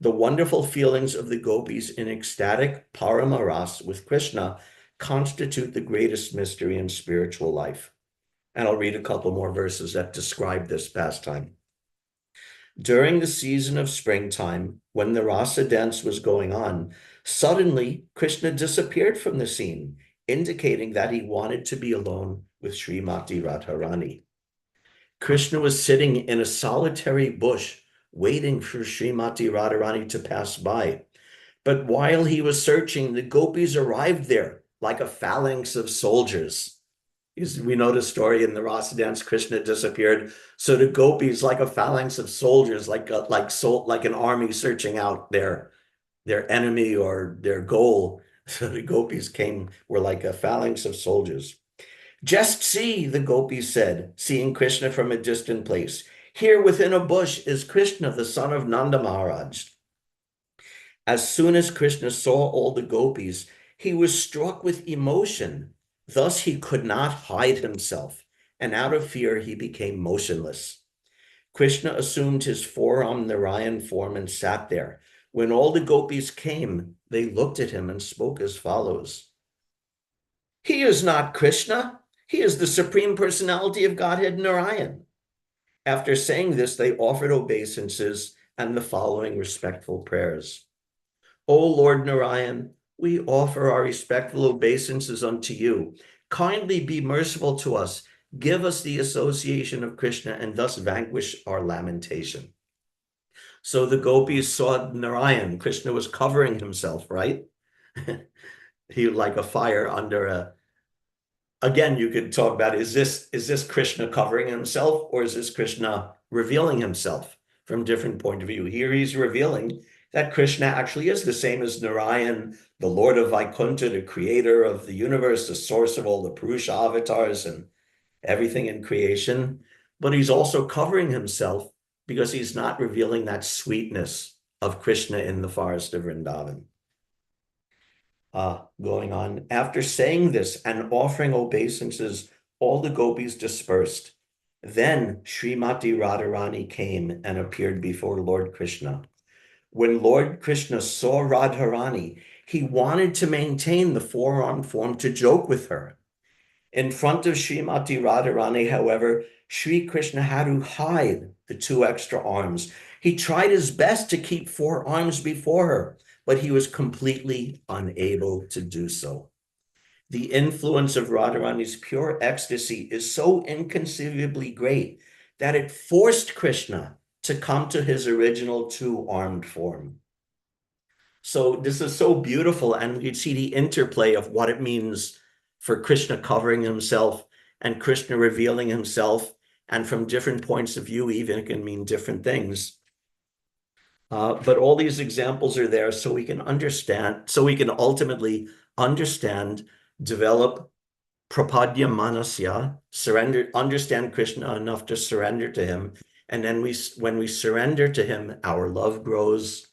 The wonderful feelings of the gopis in ecstatic paramaras with Krishna constitute the greatest mystery in spiritual life. And I'll read a couple more verses that describe this pastime. During the season of springtime, when the rasa dance was going on, suddenly Krishna disappeared from the scene, indicating that he wanted to be alone with Srimati Radharani. Krishna was sitting in a solitary bush, waiting for Srimati Radharani to pass by. But while he was searching, the gopis arrived there like a phalanx of soldiers. We know the story in the rasa dance, Krishna disappeared. So the gopis, like a phalanx of soldiers, like an army searching out their enemy or their goal. So the gopis were like a phalanx of soldiers. Just see, the gopis said, seeing Krishna from a distant place. Here within a bush is Krishna, the son of Nanda Maharaj. As soon as Krishna saw all the gopis, he was struck with emotion. Thus he could not hide himself, and out of fear he became motionless. Krishna assumed his four-armed Narayan form and sat there. When all the gopis came, they looked at him and spoke as follows. He is not Krishna. He is the Supreme Personality of Godhead Narayan. After saying this, they offered obeisances and the following respectful prayers. O Lord Narayan, we offer our respectful obeisances unto you. Kindly be merciful to us. Give us the association of Krishna and thus vanquish our lamentation. So the gopis saw Narayan. Krishna was covering himself, right? He like a fire under a... Again, you could talk about, is this Krishna covering himself, or is this Krishna revealing himself from different point of view? Here he's revealing that Krishna actually is the same as Narayan, the Lord of Vaikuntha, the creator of the universe, the source of all the Purusha avatars and everything in creation. But he's also covering himself because he's not revealing that sweetness of Krishna in the forest of Vrindavan. Going on. After saying this and offering obeisances, all the gopis dispersed. Then Srimati Radharani came and appeared before Lord Krishna. When Lord Krishna saw Radharani, he wanted to maintain the four-armed form to joke with her. In front of Srimati Radharani, however, Sri Krishna had to hide the 2 extra arms. He tried his best to keep 4 arms before her, but he was completely unable to do so. The influence of Radharani's pure ecstasy is so inconceivably great that it forced Krishna to come to his original 2-armed form. So this is so beautiful, and you'd see the interplay of what it means for Krishna covering himself and Krishna revealing himself, and from different points of view, even it can mean different things. But all these examples are there so we can understand, so we can ultimately understand, develop prapadya manasya, surrender, understand Krishna enough to surrender to him. And then when we surrender to him, our love grows.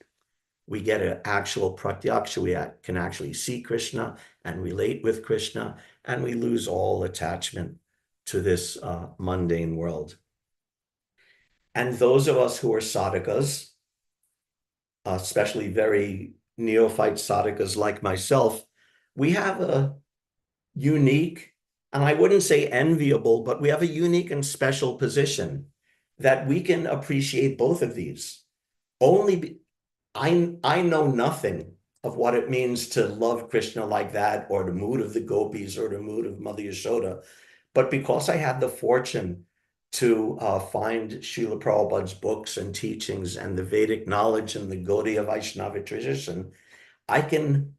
We get an actual pratyaksha. We can actually see Krishna and relate with Krishna, and we lose all attachment to this mundane world. And those of us who are sadhakas, especially very neophyte sadhakas like myself, we have a unique, and I wouldn't say enviable, but we have a unique and special position that we can appreciate both of these. I know nothing of what it means to love Krishna like that, or the mood of the gopis, or the mood of Mother Yashoda. But because I had the fortune to find Srila Prabhupada's books and teachings and the Vedic knowledge and the Gaudiya Vaishnava tradition, I can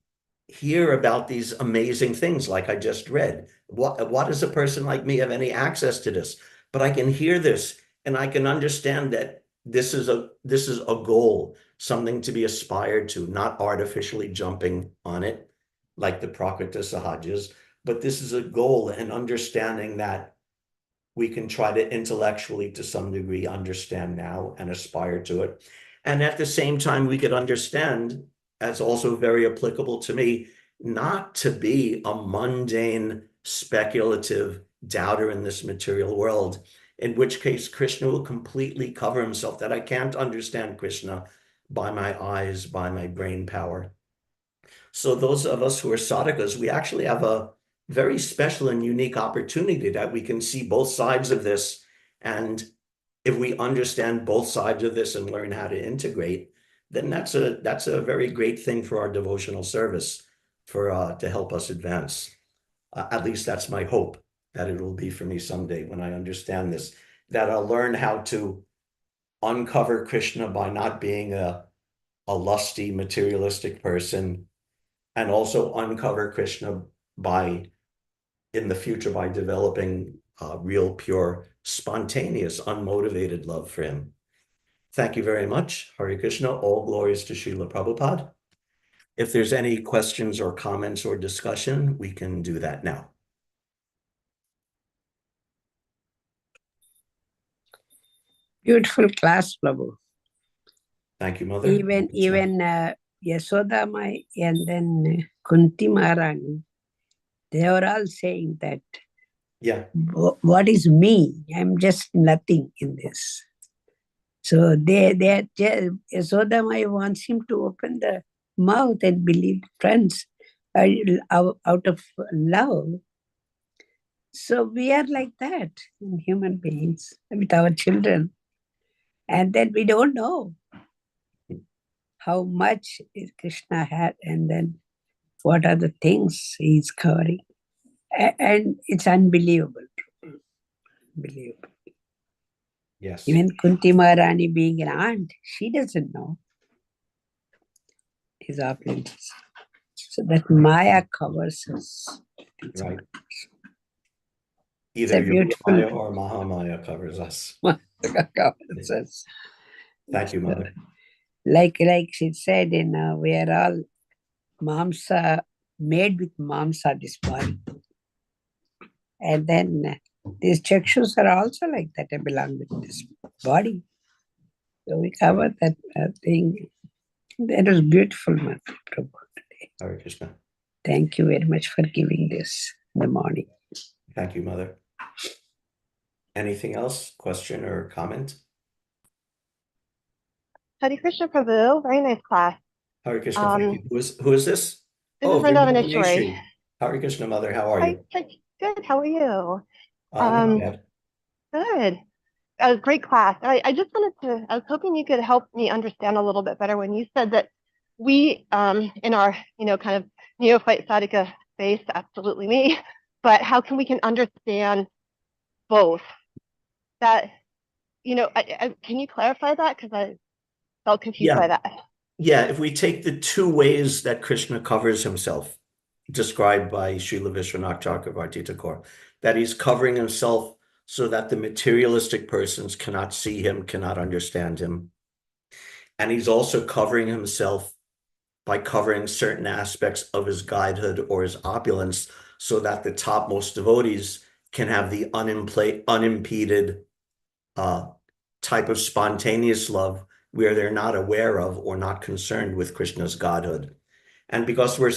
hear about these amazing things like I just read. What does a person like me have any access to this? But I can hear this and I can understand that this is a goal, something to be aspired to, not artificially jumping on it like the Prakrita Sahajas, but this is a goal, and understanding that we can try to intellectually, to some degree, understand now and aspire to it. And at the same time, we could understand, as also very applicable to me, not to be a mundane, speculative doubter in this material world, in which case Krishna will completely cover himself, that I can't understand Krishna by my eyes, by my brain power. So those of us who are sadhakas, we actually have a very special and unique opportunity that we can see both sides of this. And if we understand both sides of this and learn how to integrate, then that's a very great thing for our devotional service, for to help us advance. At least that's my hope, that it will be for me someday when I understand this, that I'll learn how to uncover Krishna by not being a lusty, materialistic person, and also uncover Krishna in the future, by developing real, pure, spontaneous, unmotivated love for him. Thank you very much. Hare Krishna. All glories to Srila Prabhupada. If there's any questions or comments or discussion, we can do that now. Beautiful class, Prabhu. Thank you, Mother. Even Yashoda Mai and then Kunti Maharani, they were all saying that, Yeah, what is me? I'm just nothing in this. So Yashoda Mai wants him to open the mouth and believe friends out of love. So we are like that in human beings with our children. And then we don't know how much Krishna had, and then what are the things he's covering. And it's unbelievable. Unbelievable. yes. Even Kunti Maharani being an aunt, she doesn't know his opulence. So that Maya covers us. Right. It's Either a beautiful Yogamaya or Mahamaya covers us. covers us. Thank you, Mother. Like she said, we are all mamsa, made with mamsa, this body. And then these chakshus are also like that, they belong with this body. So we cover that thing. That was beautiful, Mother Prabhu, today. Hare Krishna. Thank you very much for giving this in the morning. Thank you, Mother. Anything else? Question or comment? Hare Krishna Prabhu, very nice class. Hare Krishna, thank you. Who is this? This is Vrindavaneshwari. Hare Krishna, Mother, how are you? Hi, good, how are you? Not bad. Good. Great class. I just I was hoping you could help me understand a little bit better when you said that we, in our, kind of neophyte sadhaka space, absolutely me, but how can we understand both? That, can you clarify that? Because I felt confused by that. Yeah, if we take the two ways that Krishna covers himself, described by Srila Vishwanath Chakravarti Thakur, that he's covering himself so that the materialistic persons cannot see him, cannot understand him. And he's also covering himself by covering certain aspects of his guidehood or his opulence, so that the topmost devotees can have the unimpeded type of spontaneous love where they're not aware of or not concerned with Krishna's godhood. And because we're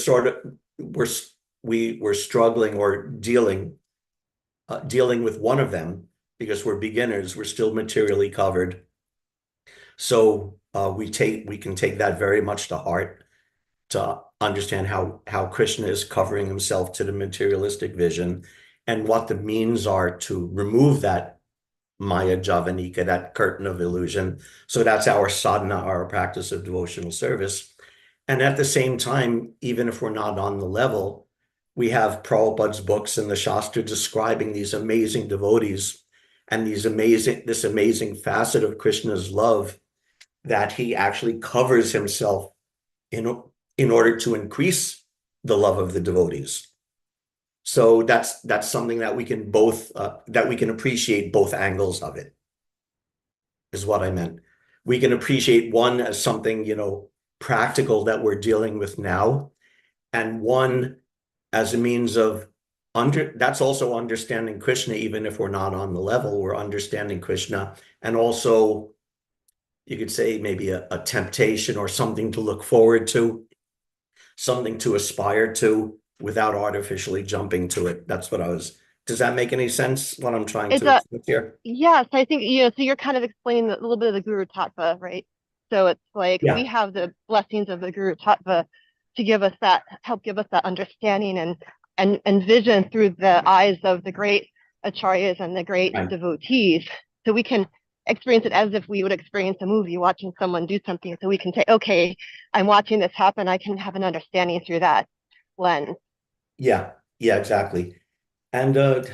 struggling or dealing with one of them, because we're beginners, we're still materially covered. So we can take that very much to heart to understand how Krishna is covering himself to the materialistic vision and what the means are to remove that Maya Javanika, that curtain of illusion. So that's our sadhana, our practice of devotional service. And at the same time, even if we're not on the level, we have Prabhupada's books and the Shastra describing these amazing devotees and this amazing facet of Krishna's love that he actually covers himself in order to increase the love of the devotees. So that's something that we can appreciate both angles of it, is what I meant. We can appreciate one as something, practical that we're dealing with now, and one as a means of that's also understanding Krishna, even if we're not on the level, we're understanding Krishna, and also you could say maybe a temptation or something to look forward to, something to aspire to without artificially jumping to it. That's what does that make any sense, what I'm trying to explain here? Yes, I think, so you're kind of explaining a little bit of the Guru Tattva, right? So it's like we have the blessings of the Guru Tattva to help give us that understanding and vision through the eyes of the great acharyas and the great devotees. So we can experience it as if we would experience a movie, watching someone do something. So we can say, okay, I'm watching this happen. I can have an understanding through that lens. Yeah, exactly. And what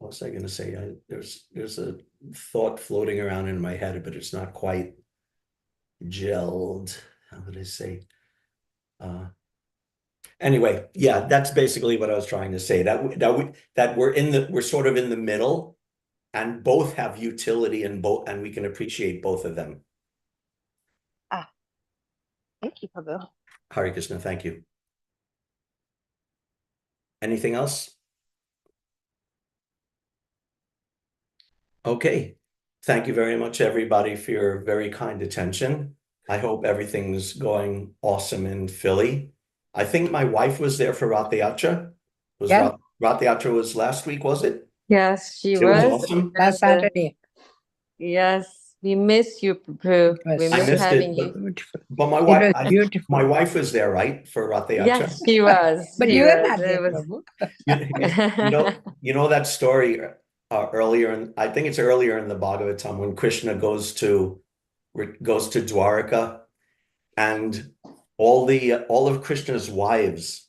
was I going to say? There's a thought floating around in my head, but it's not quite gelled. How would I say? Anyway, yeah, that's basically what I was trying to say. That we're sort of in the middle, and both have utility, and we can appreciate both of them. Thank you, Prabhu. Hare Krishna, thank you. Anything else? Okay. Thank you very much, everybody, for your very kind attention. I hope everything's going awesome in Philly. I think my wife was there for Rath Yatra. Rath Yatra was last week, was it? Yes, she It was awesome. Last Saturday. Yes, we miss you, Prabhu. We I miss missed having it, you. but my wife, It was beautiful. my wife was there, right, for Rath Yatra? Yes, she was. But she you were was. not there, It was- Prabhu. You know that story earlier, I think it's earlier in the Bhagavatam, when Krishna goes to Dwaraka, and all of Krishna's wives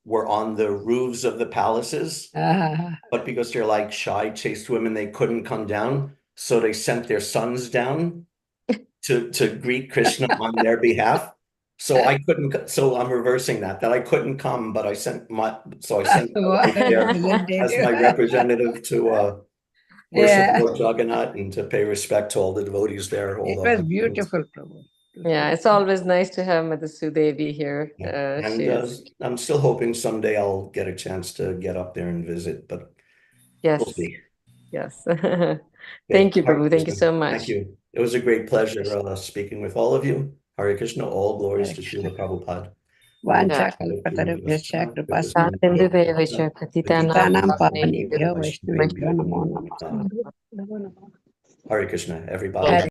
were on the roofs of the palaces, but because they're like shy, chaste women, they couldn't come down. So they sent their sons down to greet Krishna on their behalf. So I couldn't. So I'm reversing that I couldn't come, but I sent my wife there as my representative to worship Lord Jagannath and to pay respect to all the devotees there. It was beautiful, Prabhu. Yeah, it's always nice to have Mother Sudevi here. And I'm still hoping someday I'll get a chance to get up there and visit, but yes, we'll see. Yes. Thank you, Prabhu. Thank you so much. Thank you. It was a great pleasure speaking with all of you. Hare Krishna, all glories to Srila Prabhupada. Hare Krishna, everybody.